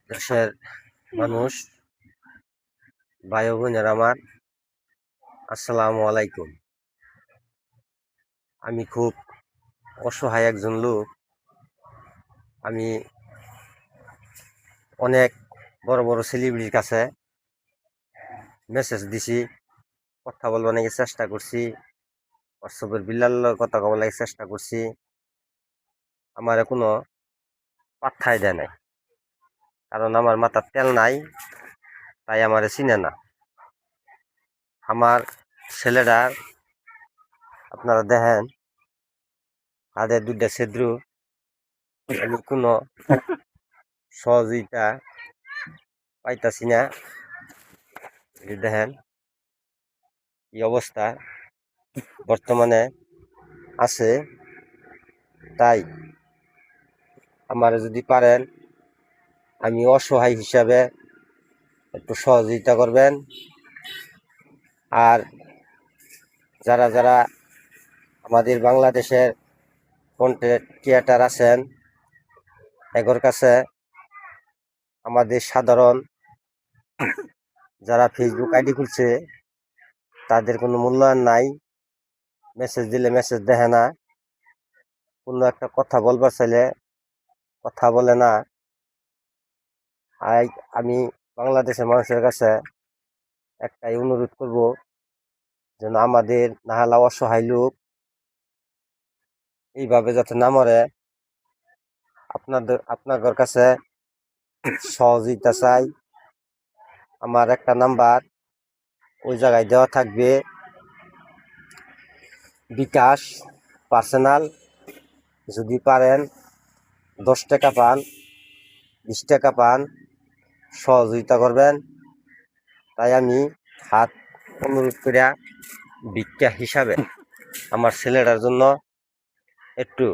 দেশের মানুষ, ভাই ও বোনেরা আমার, আসসালামু আলাইকুম। আমি খুব অসহায় একজন লোক। আমি অনেক বড় বড় সেলিব্রিটির কাছে মেসেজ দিছি, কথা বলবার নাকি চেষ্টা করছি, হোয়াটসঅ্যাপের বিলাল কথা বলার লাগে চেষ্টা করছি। আমার কোনো পাত্তাই দেয় নাই, কারণ আমার মাথার তেল নাই, তাই আমারে চিনে না। আমার ছেলেরা আপনারা দেখেন, তাদের দুইটা ছিদ্র, আমি কোনো সহযোগিতা পাইতাছি না। দেখেন কি অবস্থা বর্তমানে আছে। তাই আমার যদি পারেন, আমি অসহায় হিসাবে একটু সহযোগিতা করবেন। আর যারা যারা আমাদের বাংলাদেশের কন্টেন্ট ক্রিয়েটার আছেন, এগোর কাছে আমাদের সাধারণ যারা ফেসবুক আইডি খুলছে, তাদের কোনো মূল্যায়ন নাই। মেসেজ দিলে মেসেজ দেখে না, কোনো একটা কথা বলবার চাইলে কথা বলে না। আমি বাংলাদেশের মানুষের কাছে একটাই অনুরোধ করব, যেন আমাদের নাহালা অসহায় লোক এইভাবে যাতে না মরে। আপনাদের কাছে সহযোগিতা চাই। আমার একটা নাম্বার ওই জায়গায় দেওয়া থাকবে, বিকাশ পার্সোনাল। যদি পারেন 10 টাকা পান, 20 টাকা পান, সহযোগিতা করবেন। তাই আমি হাত অনুরোধ করিয়া ভিক্ষা হিসাবে আমার ছেলেটার জন্য একটু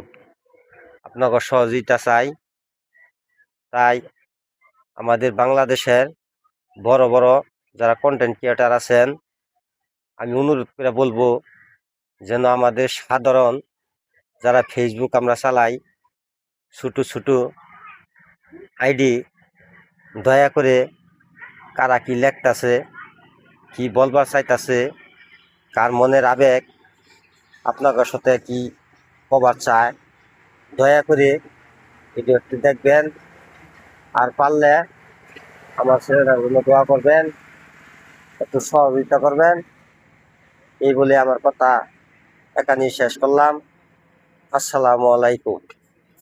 আপনাকে সহযোগিতা চাই। তাই আমাদের বাংলাদেশের বড় বড় যারা কন্টেন্ট ক্রিয়েটার আছেন, আমি অনুরোধ করে বলবো, যেন আমাদের সাধারণ যারা ফেসবুক আমরা চালাই, ছোটো ছোটো আইডি, দয়া করে কারা কি লেখতাছে, কি বলবার চাইতাছে, কার মনের আবেগ আপনাদের সাথে কি কবার চায়, দয়া করে ভিডিওটি দেখবেন। আর পারলে আমার ছেলেটার জন্য দোয়া করবেন, একটু সহযোগিতা করবেন। এই বলে আমার কথা এখানেই শেষ করলাম। আসসালামু আলাইকুম।